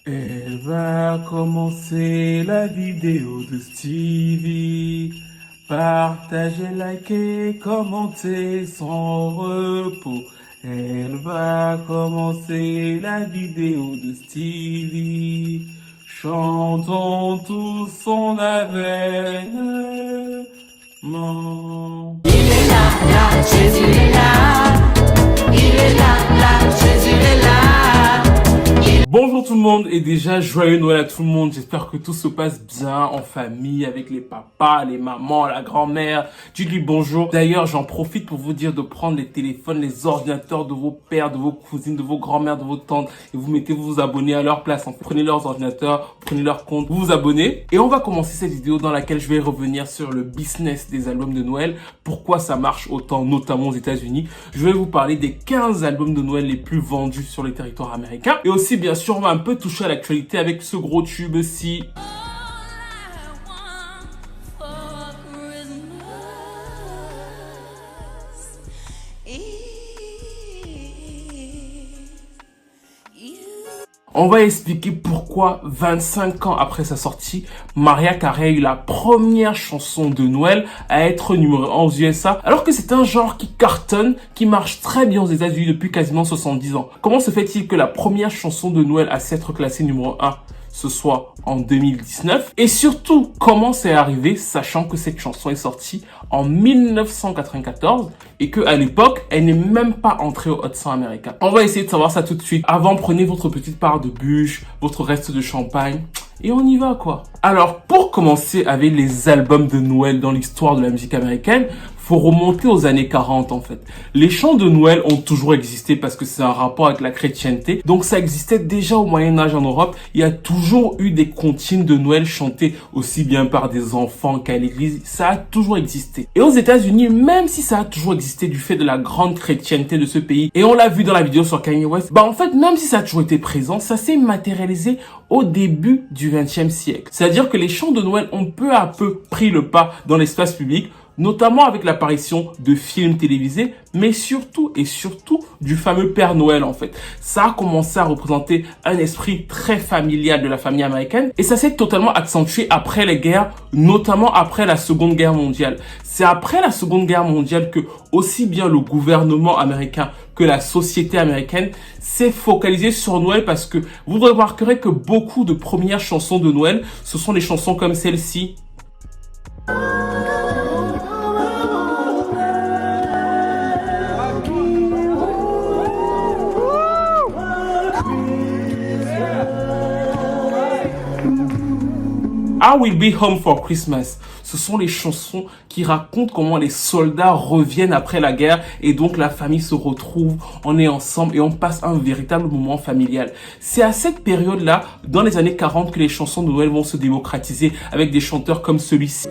Elle va commencer la vidéo de Stevie. Partagez, likez, commentez sans repos. Elle va commencer la vidéo de Stevie. Chantons tous son avènement. Il est là, là, Jésus est là. Il est là, là, Jésus est là. Bonjour tout le monde et déjà joyeux Noël à tout le monde. J'espère que tout se passe bien en famille avec les papas, les mamans, la grand-mère. Dites-lui bonjour. D'ailleurs, j'en profite pour vous dire de prendre les téléphones, les ordinateurs de vos pères, de vos cousines, de vos grand-mères, de vos tantes et vous mettez vous abonner à leur place. Prenez leurs ordinateurs, prenez leur compte, vous vous abonnez. Et on va commencer cette vidéo dans laquelle je vais revenir sur le business des albums de Noël. Pourquoi ça marche autant, notamment aux États-Unis. Je vais vous parler des 15 albums de Noël les plus vendus sur le territoire américain. Et aussi, bien sûr, on va un peu toucher à l'actualité avec ce gros tube-ci. On va expliquer pourquoi 25 ans après sa sortie, Mariah Carey a eu la première chanson de Noël à être numéro 1 aux USA, alors que c'est un genre qui cartonne, qui marche très bien aux États-Unis depuis quasiment 70 ans. Comment se fait-il que la première chanson de Noël à s'être classée numéro 1 ce soit en 2019? Et surtout, comment c'est arrivé, sachant que cette chanson est sortie en 1994 et que à l'époque, elle n'est même pas entrée au Hot 100 américain. On va essayer de savoir ça tout de suite. Avant, prenez votre petite part de bûche, votre reste de champagne et on y va quoi. Alors, pour commencer avec les albums de Noël dans l'histoire de la musique américaine, faut remonter aux années 40 en fait. Les chants de Noël ont toujours existé parce que c'est un rapport avec la chrétienté. Donc ça existait déjà au Moyen-Âge en Europe. Il y a toujours eu des comptines de Noël chantées aussi bien par des enfants qu'à l'église. Ça a toujours existé. Et aux États-Unis, même si ça a toujours existé du fait de la grande chrétienté de ce pays, et on l'a vu dans la vidéo sur Kanye West, en fait, même si ça a toujours été présent, ça s'est matérialisé au début du XXe siècle. C'est-à-dire que les chants de Noël ont peu à peu pris le pas dans l'espace public, notamment avec l'apparition de films télévisés, mais surtout et surtout du fameux Père Noël en fait. Ça a commencé à représenter un esprit très familial de la famille américaine et ça s'est totalement accentué après les guerres, notamment après la Seconde Guerre mondiale. C'est après la Seconde Guerre mondiale que aussi bien le gouvernement américain que la société américaine s'est focalisée sur Noël parce que vous remarquerez que beaucoup de premières chansons de Noël, ce sont des chansons comme celle-ci. I Will Be Home for Christmas. Ce sont les chansons qui racontent comment les soldats reviennent après la guerre et donc la famille se retrouve, on est ensemble et on passe un véritable moment familial. C'est à cette période-là, dans les années 40, que les chansons de Noël vont se démocratiser avec des chanteurs comme celui-ci.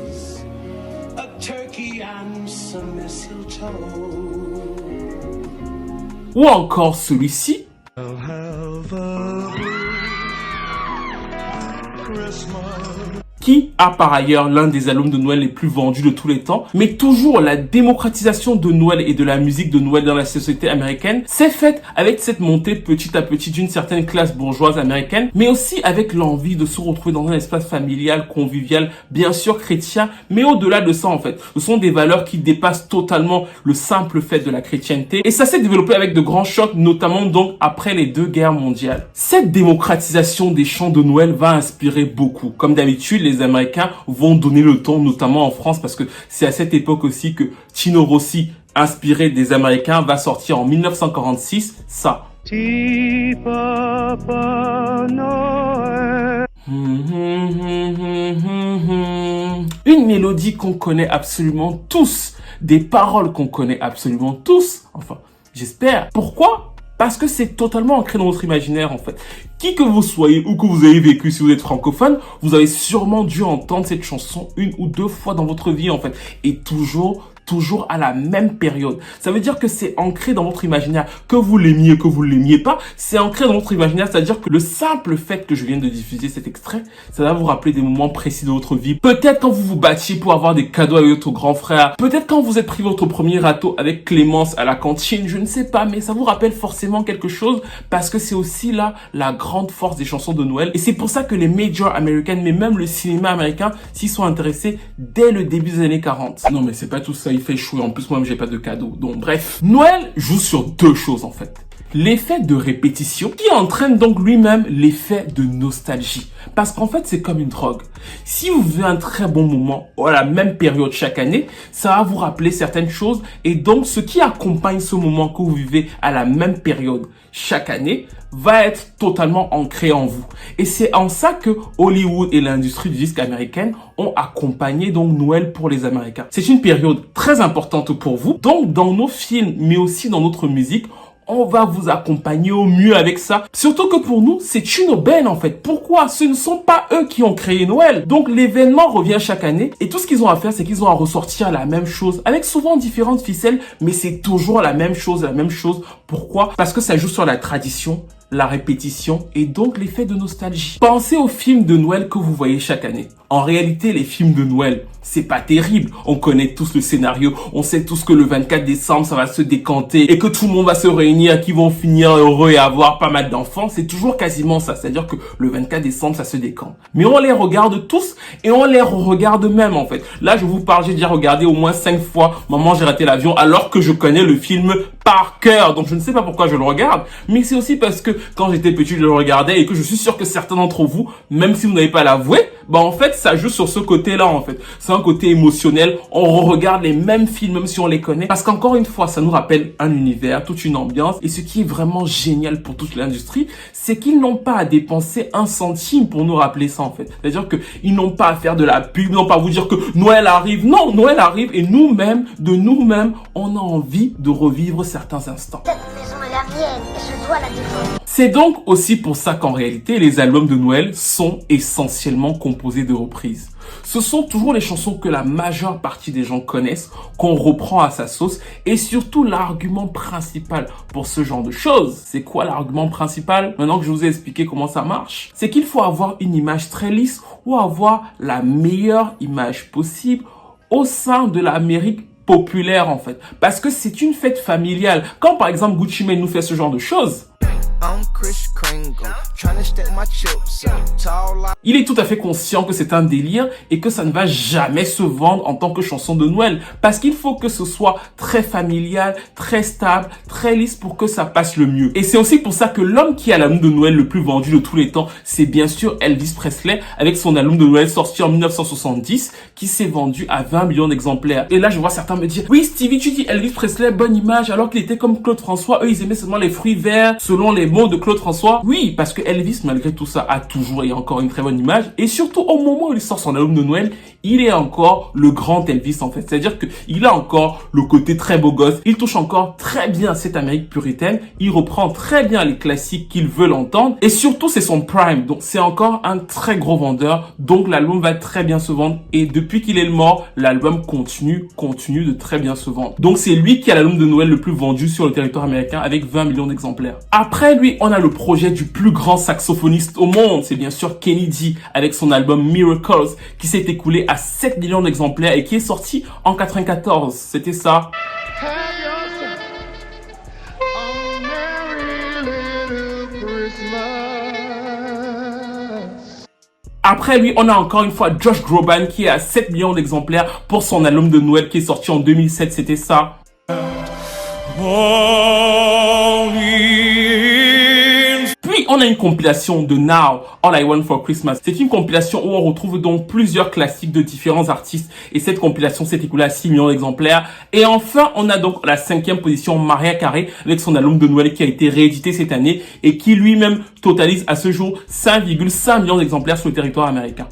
Ou encore celui-ci. Qui a par ailleurs l'un des albums de Noël les plus vendus de tous les temps. Mais toujours la démocratisation de Noël et de la musique de Noël dans la société américaine s'est faite avec cette montée petit à petit d'une certaine classe bourgeoise américaine, mais aussi avec l'envie de se retrouver dans un espace familial, convivial, bien sûr chrétien, mais au-delà de ça en fait. Ce sont des valeurs qui dépassent totalement le simple fait de la chrétienté et ça s'est développé avec de grands chocs, notamment donc après les 2 guerres mondiales. Cette démocratisation des chants de Noël va inspirer beaucoup. Comme d'habitude, les Américains vont donner le ton, notamment en France, parce que c'est à cette époque aussi que Tino Rossi, inspiré des Américains, va sortir en 1946, ça. Petit Papa Noël. Une mélodie qu'on connaît absolument tous, des paroles qu'on connaît absolument tous, enfin, j'espère. Pourquoi ? Parce que c'est totalement ancré dans votre imaginaire en fait. Qui que vous soyez ou que vous ayez vécu si vous êtes francophone, vous avez sûrement dû entendre cette chanson 1 ou 2 fois dans votre vie en fait. Et toujours toujours à la même période. Ça veut dire que c'est ancré dans votre imaginaire, que vous l'aimiez, que vous l'aimiez pas, c'est ancré dans votre imaginaire, c'est-à-dire que le simple fait que je viens de diffuser cet extrait, ça va vous rappeler des moments précis de votre vie. Peut-être quand vous vous battiez pour avoir des cadeaux avec votre grand frère, peut-être quand vous êtes pris votre premier râteau avec Clémence à la cantine, je ne sais pas, mais ça vous rappelle forcément quelque chose parce que c'est aussi là la grande force des chansons de Noël. Et c'est pour ça que les majors américaines, mais même le cinéma américain, s'y sont intéressés dès le début des années 40. Non mais c'est pas tout ça, il fait chaud, en plus moi-même j'ai pas de cadeaux. Donc bref, Noël joue sur deux choses en fait. L'effet de répétition qui entraîne donc lui-même l'effet de nostalgie. Parce qu'en fait, c'est comme une drogue. Si vous vivez un très bon moment à la même période chaque année, ça va vous rappeler certaines choses et donc ce qui accompagne ce moment que vous vivez à la même période chaque année va être totalement ancré en vous. Et c'est en ça que Hollywood et l'industrie du disque américaine ont accompagné donc Noël pour les Américains. C'est une période très importante pour vous. Donc dans nos films, mais aussi dans notre musique, on va vous accompagner au mieux avec ça. Surtout que pour nous, c'est une aubaine en fait. Pourquoi? Ce ne sont pas eux qui ont créé Noël. Donc l'événement revient chaque année et tout ce qu'ils ont à faire, c'est qu'ils ont à ressortir la même chose avec souvent différentes ficelles, mais c'est toujours la même chose, la même chose. Pourquoi? Parce que ça joue sur la tradition, la répétition et donc l'effet de nostalgie. Pensez aux films de Noël que vous voyez chaque année. En réalité, les films de Noël, c'est pas terrible. On connaît tous le scénario. On sait tous que le 24 décembre, ça va se décanter et que tout le monde va se réunir, qui vont finir heureux et avoir pas mal d'enfants. C'est toujours quasiment ça. C'est-à-dire que le 24 décembre, ça se décante. Mais on les regarde tous et on les regarde même, en fait. Là, je vous parle, j'ai déjà regardé au moins 5 fois Maman, j'ai raté l'avion, alors que je connais le film par cœur. Donc, je ne sais pas pourquoi je le regarde. Mais c'est aussi parce que quand j'étais petit, je le regardais et que je suis sûr que certains d'entre vous, même si vous n'avez pas l'avoué, bah en fait ça joue sur ce côté-là en fait. C'est un côté émotionnel, on regarde les mêmes films même si on les connaît parce qu'encore une fois ça nous rappelle un univers, toute une ambiance et ce qui est vraiment génial pour toute l'industrie, c'est qu'ils n'ont pas à dépenser un centime pour nous rappeler ça en fait. C'est-à-dire que ils n'ont pas à faire de la pub, ils n'ont pas à vous dire que Noël arrive. Non, Noël arrive et nous-mêmes, de nous-mêmes, on a envie de revivre certains instants. Cette maison est la mienne et je dois la défendre. C'est donc aussi pour ça qu'en réalité, les albums de Noël sont essentiellement composés de reprises. Ce sont toujours les chansons que la majeure partie des gens connaissent, qu'on reprend à sa sauce, et surtout l'argument principal pour ce genre de choses. C'est quoi l'argument principal? Maintenant que je vous ai expliqué comment ça marche, c'est qu'il faut avoir une image très lisse ou avoir la meilleure image possible au sein de l'Amérique populaire en fait. Parce que c'est une fête familiale. Quand par exemple Gucci Mane nous fait ce genre de choses, il est tout à fait conscient que c'est un délire et que ça ne va jamais se vendre en tant que chanson de Noël parce qu'il faut que ce soit très familial, très stable, très lisse pour que ça passe le mieux. Et c'est aussi pour ça que l'homme qui a l'album de Noël le plus vendu de tous les temps, c'est bien sûr Elvis Presley avec son album de Noël sorti en 1970 qui s'est vendu à 20 millions d'exemplaires. Et là, je vois certains me dire « Oui, Stevie, tu dis Elvis Presley, bonne image, alors qu'il était comme Claude François. Eux, ils aimaient seulement les fruits verts selon les mots de Claude François. » Oui, parce que Elvis, malgré tout ça, a toujours et encore une très bonne image. Et surtout, au moment où il sort son album de Noël, il est encore le grand Elvis, en fait. C'est-à-dire qu'il a encore le côté très beau gosse. Il touche encore très bien cette Amérique puritaine. Il reprend très bien les classiques qu'il veut l'entendre. Et surtout, c'est son prime. Donc, c'est encore un très gros vendeur. Donc, l'album va très bien se vendre. Et depuis qu'il est mort, l'album continue de très bien se vendre. Donc, c'est lui qui a l'album de Noël le plus vendu sur le territoire américain avec 20 millions d'exemplaires. Après lui, on a le projet du plus grand saxophoniste au monde. C'est bien sûr Kenny G avec son album Miracles qui s'est écoulé à 7 millions d'exemplaires et qui est sorti en 94. C'était ça. Après lui, on a encore une fois Josh Groban qui est à 7 millions d'exemplaires pour son album de Noël qui est sorti en 2007. C'était ça. Puis on a une compilation de Now, All I Want for Christmas. C'est une compilation où on retrouve donc plusieurs classiques de différents artistes. Et cette compilation s'est écoulée à 6 millions d'exemplaires. Et enfin, on a donc la 5e position Mariah Carey avec son album de Noël qui a été réédité cette année et qui lui-même totalise à ce jour 5,5 millions d'exemplaires sur le territoire américain.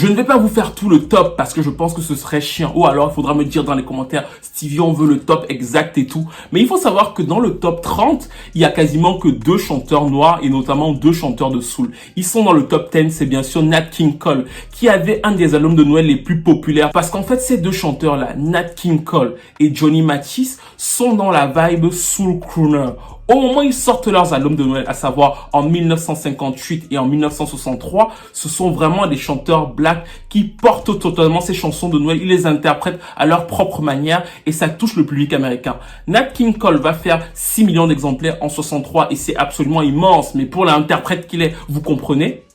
Je ne vais pas vous faire tout le top parce que je pense que ce serait chiant. Ou alors il faudra me dire dans les commentaires, Stevie, on veut le top exact et tout. Mais il faut savoir que dans le top 30, il y a quasiment que 2 chanteurs noirs et notamment 2 chanteurs de soul. Ils sont dans le top 10, c'est bien sûr Nat King Cole qui avait un des albums de Noël les plus populaires. Parce qu'en fait, ces 2 chanteurs-là, Nat King Cole et Johnny Mathis, sont dans la vibe soul crooner. Au moment où ils sortent leurs albums de Noël, à savoir en 1958 et en 1963, ce sont vraiment des chanteurs black qui portent totalement ces chansons de Noël. Ils les interprètent à leur propre manière et ça touche le public américain. Nat King Cole va faire 6 millions d'exemplaires en 63 et c'est absolument immense. Mais pour l'interprète qu'il est, vous comprenez?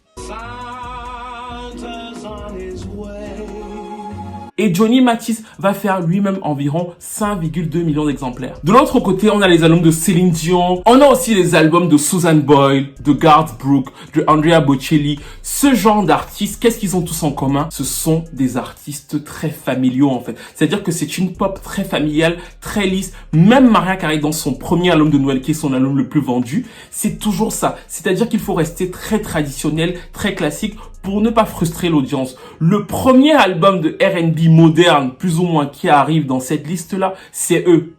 Et Johnny Mathis va faire lui-même environ 5,2 millions d'exemplaires. De l'autre côté, on a les albums de Céline Dion. On a aussi les albums de Susan Boyle, de Garth Brooks, de Andrea Bocelli. Ce genre d'artistes, qu'est-ce qu'ils ont tous en commun? Ce sont des artistes très familiaux en fait. C'est-à-dire que c'est une pop très familiale, très lisse. Même Mariah Carey dans son premier album de Noël, qui est son album le plus vendu, c'est toujours ça. C'est-à-dire qu'il faut rester très traditionnel, très classique pour ne pas frustrer l'audience. Le premier album de R&B moderne, plus ou moins, qui arrive dans cette liste-là, c'est eux.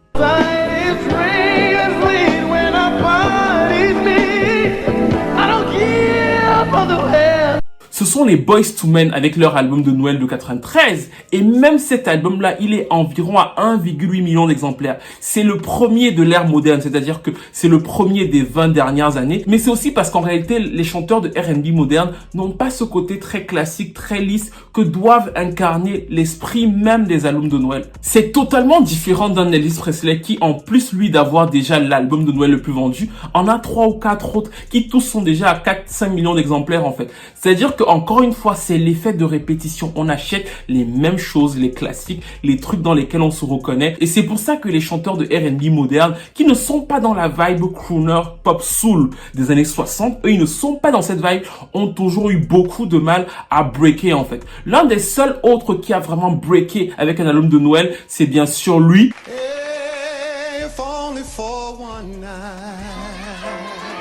Ce sont les Boyz II Men avec leur album de Noël de 93. Et même cet album-là, il est environ à 1,8 million d'exemplaires. C'est le premier de l'ère moderne, c'est-à-dire que c'est le premier des 20 dernières années. Mais c'est aussi parce qu'en réalité, les chanteurs de R&B moderne n'ont pas ce côté très classique, très lisse que doivent incarner l'esprit même des albums de Noël. C'est totalement différent d'un Elvis Presley qui, en plus, lui, d'avoir déjà l'album de Noël le plus vendu, en a 3 ou 4 autres qui tous sont déjà à 4-5 millions d'exemplaires en fait. C'est-à-dire que encore une fois, c'est l'effet de répétition. On achète les mêmes choses, les classiques, les trucs dans lesquels on se reconnaît. Et c'est pour ça que les chanteurs de R&B modernes, qui ne sont pas dans la vibe crooner pop soul des années 60, eux, ils ne sont pas dans cette vibe, ont toujours eu beaucoup de mal à breaker en fait. L'un des seuls autres qui a vraiment breaké avec un album de Noël, c'est bien sûr lui.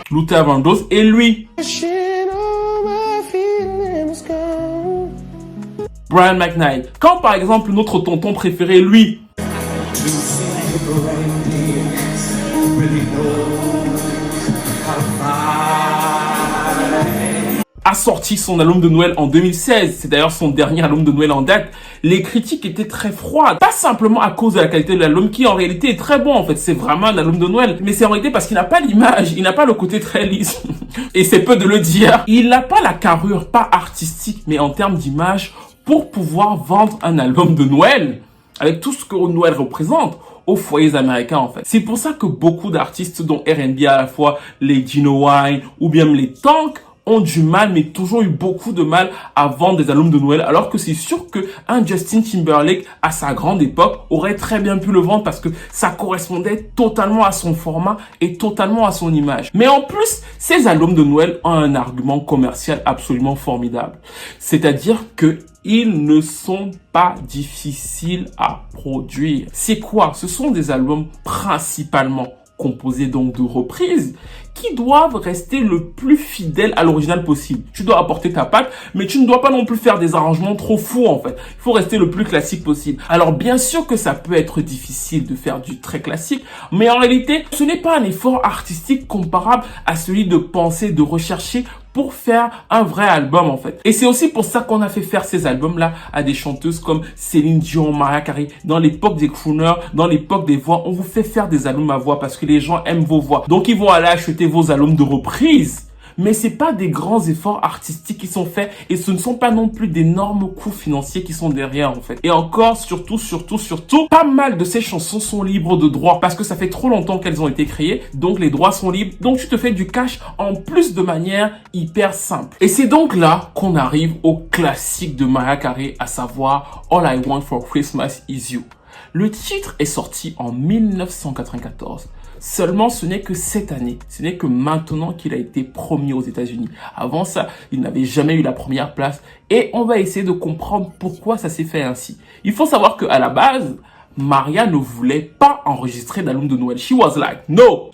Luther Vandross et lui. Brian McKnight. Quand par exemple notre tonton préféré, lui, a sorti son album de Noël en 2016, c'est d'ailleurs son dernier album de Noël en date, les critiques étaient très froides. Pas simplement à cause de la qualité de l'album qui en réalité est très bon en fait, c'est vraiment un album de Noël, mais c'est en réalité parce qu'il n'a pas l'image, il n'a pas le côté très lisse. Et c'est peu de le dire. Il n'a pas la carrure, pas artistique, mais en termes d'image, pour pouvoir vendre un album de Noël, avec tout ce que Noël représente, aux foyers américains en fait. C'est pour ça que beaucoup d'artistes dont R&B à la fois, les Gino Wine ou bien les Tank, ont du mal, mais toujours eu beaucoup de mal à vendre des albums de Noël, alors que c'est sûr que un Justin Timberlake, à sa grande époque, aurait très bien pu le vendre parce que ça correspondait totalement à son format et totalement à son image. Mais en plus, ces albums de Noël ont un argument commercial absolument formidable. C'est-à-dire que ils ne sont pas difficiles à produire. C'est quoi? Ce sont des albums principalement composés donc de reprises qui doivent rester le plus fidèles à l'original possible. Tu dois apporter ta patte, mais tu ne dois pas non plus faire des arrangements trop fous en fait. Il faut rester le plus classique possible. Alors bien sûr que ça peut être difficile de faire du très classique, mais en réalité, ce n'est pas un effort artistique comparable à celui de penser, de rechercher pour faire un vrai album en fait. Et c'est aussi pour ça qu'on a fait faire ces albums-là à des chanteuses comme Céline Dion, Mariah Carey. Dans l'époque des crooners, dans l'époque des voix, on vous fait faire des albums à voix parce que les gens aiment vos voix. Donc ils vont aller acheter vos albums de reprise. Mais c'est pas des grands efforts artistiques qui sont faits et ce ne sont pas non plus d'énormes coûts financiers qui sont derrière en fait. Et encore, surtout, pas mal de ces chansons sont libres de droit parce que ça fait trop longtemps qu'elles ont été créées, donc les droits sont libres, donc tu te fais du cash en plus de manière hyper simple. Et c'est donc là qu'on arrive au classique de Mariah Carey, à savoir All I Want for Christmas Is You. Le titre est sorti en 1994. Seulement, ce n'est que cette année, ce n'est que maintenant qu'il a été premier aux États-Unis. Avant ça, il n'avait jamais eu la première place et on va essayer de comprendre pourquoi ça s'est fait ainsi. Il faut savoir qu'à la base, Mariah ne voulait pas enregistrer d'album de Noël. She was like, no!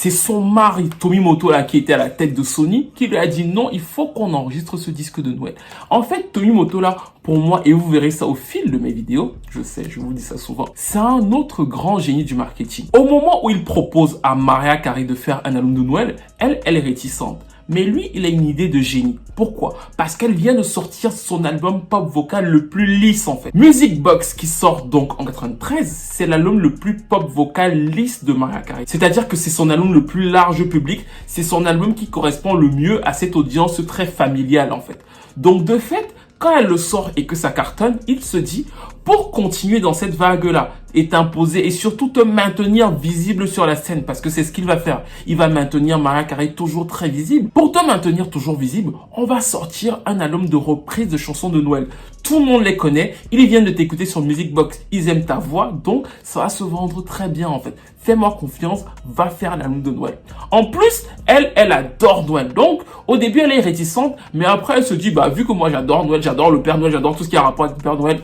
C'est son mari, Tomimoto, là, qui était à la tête de Sony, qui lui a dit non, il faut qu'on enregistre ce disque de Noël. En fait, Tomimoto, là, pour moi, et vous verrez ça au fil de mes vidéos, je sais, je vous dis ça souvent, c'est un autre grand génie du marketing. Au moment où il propose à Mariah Carey de faire un album de Noël, elle est réticente. Mais lui, il a une idée de génie. Pourquoi? Parce qu'elle vient de sortir son album pop vocal le plus lisse en fait. Music Box, qui sort donc en 93, c'est l'album le plus pop vocal lisse de Mariah Carey. C'est-à-dire que c'est son album le plus large public, c'est son album qui correspond le mieux à cette audience très familiale en fait. Donc de fait, quand elle le sort et que ça cartonne, il se dit, pour continuer dans cette vague-là, et t'imposer et surtout te maintenir visible sur la scène, parce que c'est ce qu'il va faire. Il va maintenir Mariah Carey toujours très visible. Pour te maintenir toujours visible, on va sortir un album de reprise de chansons de Noël. Tout le monde les connaît, ils viennent de t'écouter sur Music Box, ils aiment ta voix, donc ça va se vendre très bien en fait. Fais-moi confiance, va faire l'album de Noël. En plus, elle adore Noël. Donc, au début, elle est réticente, mais après, elle se dit, bah, vu que moi j'adore Noël, j'adore le Père Noël, j'adore tout ce qui a rapport avec le Père Noël,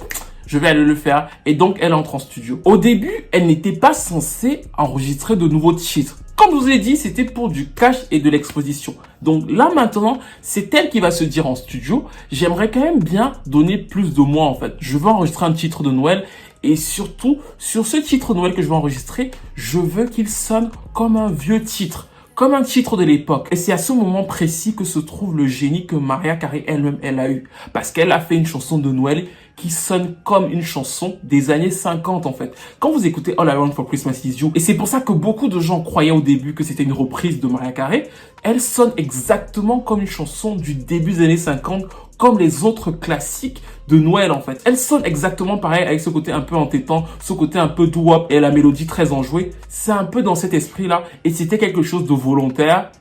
je vais aller le faire. Et donc, elle entre en studio. Au début, elle n'était pas censée enregistrer de nouveaux titres. Comme je vous ai dit, c'était pour du cash et de l'exposition. Donc là, maintenant, c'est elle qui va se dire en studio, j'aimerais quand même bien donner plus de moi, en fait. Je veux enregistrer un titre de Noël. Et surtout, sur ce titre de Noël que je vais enregistrer, je veux qu'il sonne comme un vieux titre, comme un titre de l'époque. Et c'est à ce moment précis que se trouve le génie que Mariah Carey elle-même, elle a eu. Parce qu'elle a fait une chanson de Noël qui sonne comme une chanson des années 50 en fait. Quand vous écoutez All I Want for Christmas Is You, et c'est pour ça que beaucoup de gens croyaient au début que c'était une reprise de Mariah Carey, elle sonne exactement comme une chanson du début des années 50, comme les autres classiques de Noël en fait. Elle sonne exactement pareil avec ce côté un peu entêtant, ce côté un peu doo-wop et la mélodie très enjouée. C'est un peu dans cet esprit-là et c'était quelque chose de volontaire.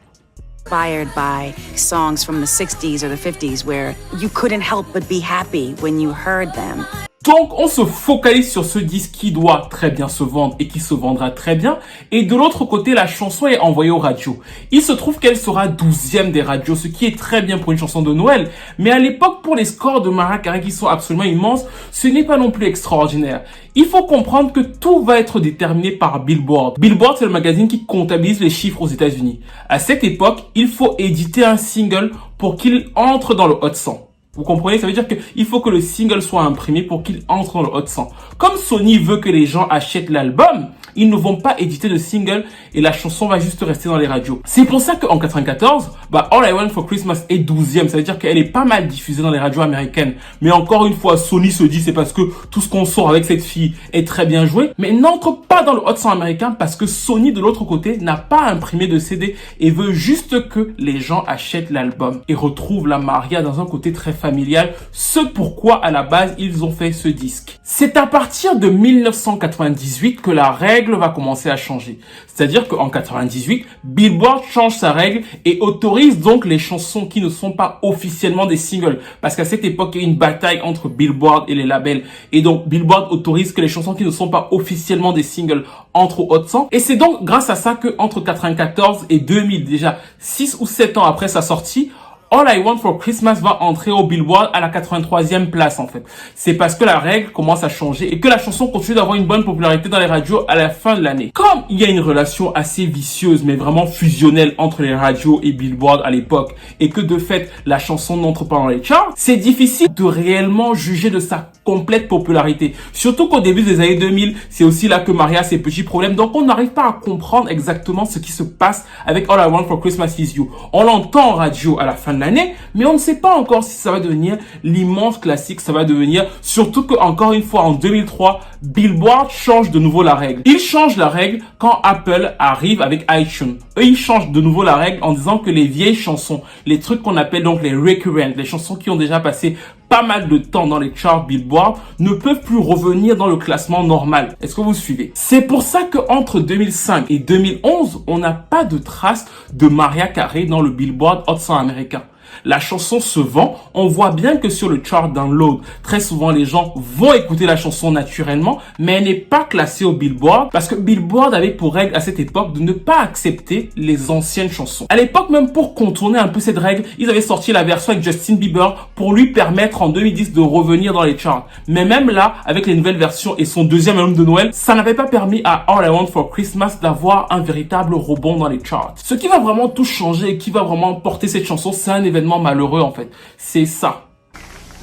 Inspired by songs from the 60s or the 50s where you couldn't help but be happy when you heard them. Donc, on se focalise sur ce disque qui doit très bien se vendre et qui se vendra très bien. Et de l'autre côté, la chanson est envoyée aux radios. Il se trouve qu'elle sera 12e des radios, ce qui est très bien pour une chanson de Noël. Mais à l'époque, pour les scores de Mariah Carey qui sont absolument immenses, ce n'est pas non plus extraordinaire. Il faut comprendre que tout va être déterminé par Billboard. Billboard, c'est le magazine qui comptabilise les chiffres aux États-Unis. À cette époque, il faut éditer un single pour qu'il entre dans le Hot 100. Vous comprenez? Ça veut dire qu'il faut que le single soit imprimé pour qu'il entre dans le Hot 100. Comme Sony veut que les gens achètent l'album, ils ne vont pas éditer de single et la chanson va juste rester dans les radios. C'est pour ça qu'en 94, All I Want for Christmas est 12e. Ça veut dire qu'elle est pas mal diffusée dans les radios américaines. Mais encore une fois, Sony se dit c'est parce que tout ce qu'on sort avec cette fille est très bien joué. Mais n'entre pas dans le Hot 100 américain parce que Sony, de l'autre côté, n'a pas imprimé de CD et veut juste que les gens achètent l'album et retrouvent la Mariah dans un côté très familial. Ce pourquoi, à la base, ils ont fait ce disque. C'est à partir de 1998 que la règle va commencer à changer. C'est-à-dire qu'en 98, Billboard change sa règle et autorise donc les chansons qui ne sont pas officiellement des singles. Parce qu'à cette époque, il y a une bataille entre Billboard et les labels. Et donc, Billboard autorise que les chansons qui ne sont pas officiellement des singles entrent au Hot 100. Et c'est donc grâce à ça que entre 94 et 2000, déjà 6 ou 7 ans après sa sortie, All I Want for Christmas va entrer au Billboard à la 83e place en fait. C'est parce que la règle commence à changer et que la chanson continue d'avoir une bonne popularité dans les radios à la fin de l'année. Comme il y a une relation assez vicieuse mais vraiment fusionnelle entre les radios et Billboard à l'époque et que de fait la chanson n'entre pas dans les charts, c'est difficile de réellement juger de sa complète popularité. Surtout qu'au début des années 2000, c'est aussi là que Mariah a ses petits problèmes. Donc on n'arrive pas à comprendre exactement ce qui se passe avec All I Want for Christmas Is You. On l'entend en radio à la fin de l'année, mais on ne sait pas encore si ça va devenir l'immense classique, ça va devenir, surtout que encore une fois en 2003, Billboard change de nouveau la règle. Il change la règle quand Apple arrive avec iTunes. Eux, ils changent de nouveau la règle en disant que les vieilles chansons, les trucs qu'on appelle donc les recurrent, les chansons qui ont déjà passé pas mal de temps dans les charts Billboard, ne peuvent plus revenir dans le classement normal. Est-ce que vous suivez? C'est pour ça que entre 2005 et 2011, on n'a pas de traces de Mariah Carey dans le Billboard Hot 100 américain. La chanson se vend, on voit bien que sur le chart download, très souvent les gens vont écouter la chanson naturellement, mais elle n'est pas classée au Billboard parce que Billboard avait pour règle à cette époque de ne pas accepter les anciennes chansons. À l'époque, même pour contourner un peu cette règle, ils avaient sorti la version avec Justin Bieber pour lui permettre en 2010 de revenir dans les charts. Mais même là, avec les nouvelles versions et son deuxième album de Noël, ça n'avait pas permis à All I Want for Christmas d'avoir un véritable rebond dans les charts. Ce qui va vraiment tout changer et qui va vraiment porter cette chanson, c'est un événement malheureux en fait. C'est ça.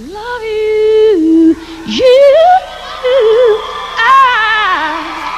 Love you,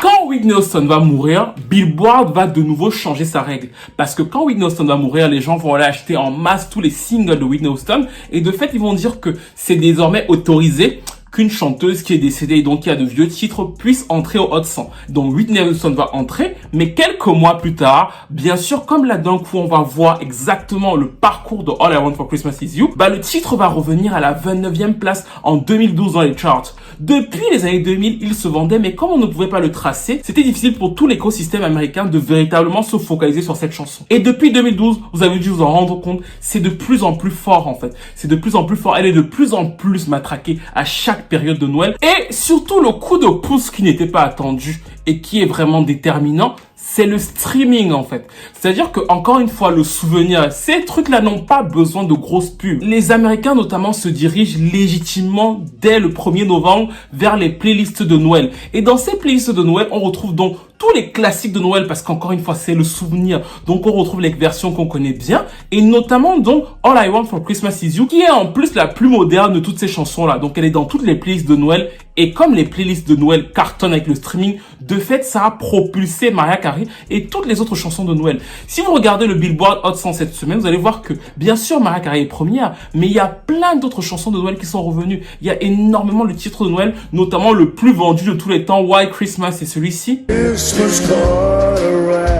Quand Whitney Houston va mourir, Billboard va de nouveau changer sa règle. Parce que quand Whitney Houston va mourir, les gens vont aller acheter en masse tous les singles de Whitney Houston. Et de fait, ils vont dire que c'est désormais autorisé qu'une chanteuse qui est décédée et donc qui a de vieux titres puisse entrer au Hot 100. Donc Whitney Houston va entrer, mais quelques mois plus tard, bien sûr, comme là d'un coup on va voir exactement le parcours de All I Want for Christmas Is You, le titre va revenir à la 29e place en 2012 dans les charts. Depuis les années 2000, il se vendait, mais comme on ne pouvait pas le tracer, c'était difficile pour tout l'écosystème américain de véritablement se focaliser sur cette chanson. Et depuis 2012, vous avez dû vous en rendre compte, c'est de plus en plus fort en fait. C'est de plus en plus fort, elle est de plus en plus matraquée à chaque période de Noël. Et surtout le coup de pouce qui n'était pas attendu et qui est vraiment déterminant, c'est le streaming en fait. C'est-à-dire que encore une fois, le souvenir, ces trucs-là n'ont pas besoin de grosses pubs. Les Américains notamment se dirigent légitimement dès le 1er novembre vers les playlists de Noël. Et dans ces playlists de Noël, on retrouve donc tous les classiques de Noël parce qu'encore une fois, c'est le souvenir. Donc on retrouve les versions qu'on connaît bien et notamment donc All I Want for Christmas Is You qui est en plus la plus moderne de toutes ces chansons-là. Donc elle est dans toutes les playlists de Noël et comme les playlists de Noël cartonnent avec le streaming, de fait, ça a propulsé Mariah Carey et toutes les autres chansons de Noël. Si vous regardez le Billboard Hot 100 cette semaine, vous allez voir que bien sûr Mariah Carey est première, mais il y a plein d'autres chansons de Noël qui sont revenues. Il y a énormément de titres de Noël, notamment le plus vendu de tous les temps, White Christmas, et celui-ci. Christmas card arrived.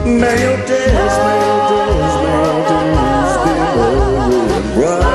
May your days, may your days, may your days be long and bright.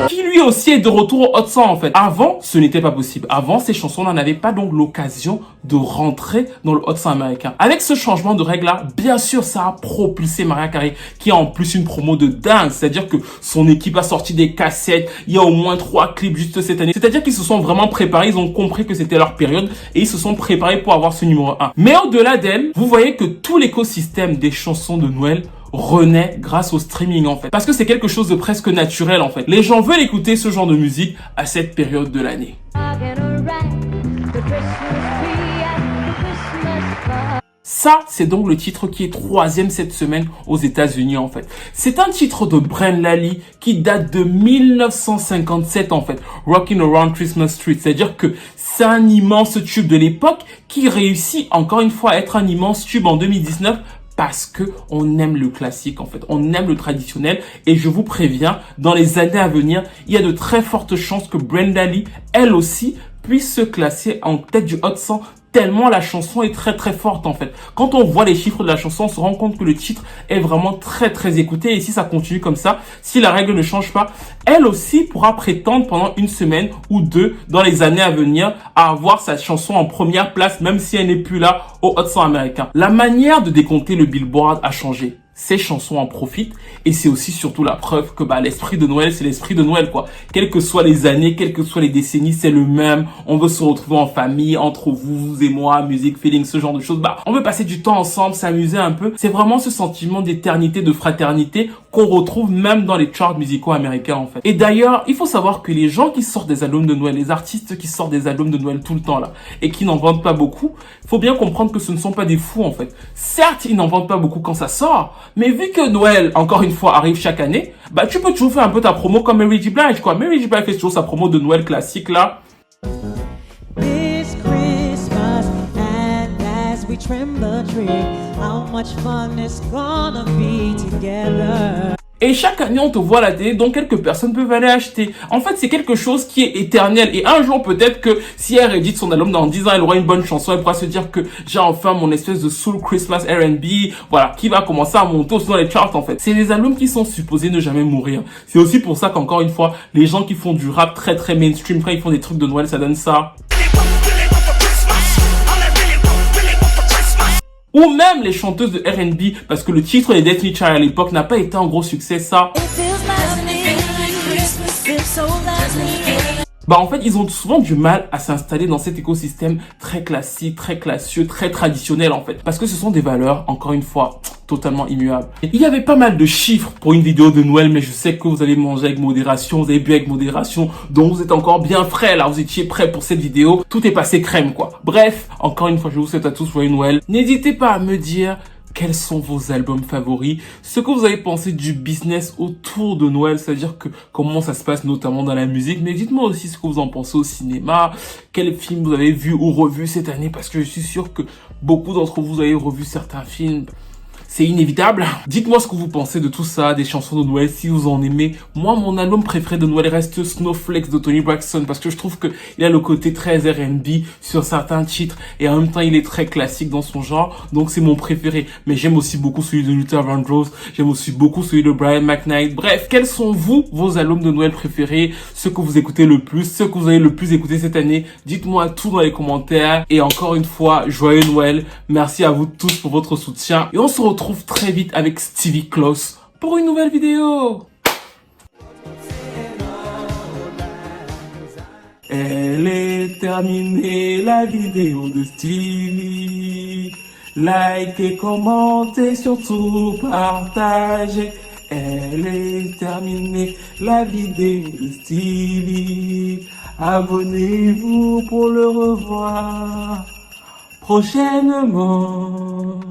Qui lui aussi est de retour au Hot 100 en fait. Avant, ce n'était pas possible. Avant, ces chansons-là n'avaient pas donc l'occasion de rentrer dans le Hot 100 américain. Avec ce changement de règle-là, bien sûr, ça a propulsé Mariah Carey, qui a en plus une promo de dingue. C'est-à-dire que son équipe a sorti des cassettes. Il y a au moins 3 clips juste cette année. C'est-à-dire qu'ils se sont vraiment préparés. Ils ont compris que c'était leur période et ils se sont préparés pour avoir ce numéro 1. Mais au-delà d'elle, vous voyez que tout l'écosystème des chansons de Noël renaît grâce au streaming en fait. Parce que c'est quelque chose de presque naturel en fait. Les gens veulent écouter ce genre de musique à cette période de l'année. Ça, c'est donc le titre qui est 3e cette semaine aux États-Unis en fait. C'est un titre de Brent Lally qui date de 1957 en fait. Rockin' Around Christmas Street. C'est-à-dire que c'est un immense tube de l'époque qui réussit encore une fois à être un immense tube en 2019 parce que on aime le classique en fait, on aime le traditionnel et je vous préviens, dans les années à venir, il y a de très fortes chances que Brent Lally, elle aussi, puisse se classer en tête du Hot 100 tellement la chanson est très très forte en fait. Quand on voit les chiffres de la chanson, on se rend compte que le titre est vraiment très très écouté et si ça continue comme ça, si la règle ne change pas, elle aussi pourra prétendre pendant une semaine ou deux dans les années à venir à avoir sa chanson en première place même si elle n'est plus là au Hot 100 américain. La manière de décompter le Billboard a changé. Ces chansons en profitent et c'est aussi surtout la preuve que l'esprit de Noël, c'est l'esprit de Noël quoi. Quelles que soient les années, quelles que soient les décennies, c'est le même. On veut se retrouver en famille, entre vous et moi, musique, feeling, ce genre de choses. On veut passer du temps ensemble, s'amuser un peu. C'est vraiment ce sentiment d'éternité, de fraternité qu'on retrouve même dans les charts musicaux américains en fait. Et d'ailleurs, il faut savoir que les gens qui sortent des albums de Noël, les artistes qui sortent des albums de Noël tout le temps là et qui n'en vendent pas beaucoup, faut bien comprendre que ce ne sont pas des fous en fait. Certes, ils n'en vendent pas beaucoup quand ça sort, mais vu que Noël, encore une fois, arrive chaque année, tu peux toujours faire un peu ta promo comme Mary J. Blige, quoi. Mary J. Blige fait toujours sa promo de Noël classique, là. This Christmas, and as we trim the tree, how much fun it's gonna be together. Et chaque année, on te voit à la télé, donc quelques personnes peuvent aller acheter. En fait, c'est quelque chose qui est éternel. Et un jour, peut-être que si elle réédite son album dans 10 ans, elle aura une bonne chanson. Elle pourra se dire que j'ai enfin mon espèce de soul Christmas R&B, voilà, qui va commencer à monter aussi dans les charts, en fait. C'est des albums qui sont supposés ne jamais mourir. C'est aussi pour ça qu'encore une fois, les gens qui font du rap très très mainstream, quand ils font des trucs de Noël, ça donne ça. Ou même les chanteuses de R&B, parce que le titre des Destiny Child à l'époque n'a pas été un gros succès, ça. Bah en fait, ils ont souvent du mal à s'installer dans cet écosystème très classique, très classieux, très traditionnel en fait. Parce que ce sont des valeurs, encore une fois, totalement immuables. Il y avait pas mal de chiffres pour une vidéo de Noël, mais je sais que vous allez manger avec modération, vous avez bu avec modération, donc vous êtes encore bien frais là, vous étiez prêts pour cette vidéo. Tout est passé crème quoi. Bref, encore une fois, je vous souhaite à tous joyeux Noël. N'hésitez pas à me dire quels sont vos albums favoris, ce que vous avez pensé du business autour de Noël, c'est-à-dire que comment ça se passe notamment dans la musique, mais dites-moi aussi ce que vous en pensez au cinéma, quels films vous avez vus ou revus cette année, parce que je suis sûr que beaucoup d'entre vous avez revu certains films. C'est inévitable. Dites-moi ce que vous pensez de tout ça, des chansons de Noël, si vous en aimez. Moi, mon album préféré de Noël reste Snowflakes de Toni Braxton parce que je trouve que il a le côté très R&B sur certains titres et en même temps, il est très classique dans son genre. Donc, c'est mon préféré. Mais j'aime aussi beaucoup celui de Luther Vandross. J'aime aussi beaucoup celui de Brian McKnight. Bref, quels sont vos albums de Noël préférés? Ceux que vous écoutez le plus, ceux que vous avez le plus écouté cette année? Dites-moi tout dans les commentaires. Et encore une fois, joyeux Noël. Merci à vous tous pour votre soutien. Et on se retrouve très vite avec Stevie Close pour une nouvelle vidéo. Elle est terminée la vidéo de Stevie. Likez, commentez, surtout partagez. Elle est terminée la vidéo de Stevie. Abonnez-vous pour le revoir prochainement.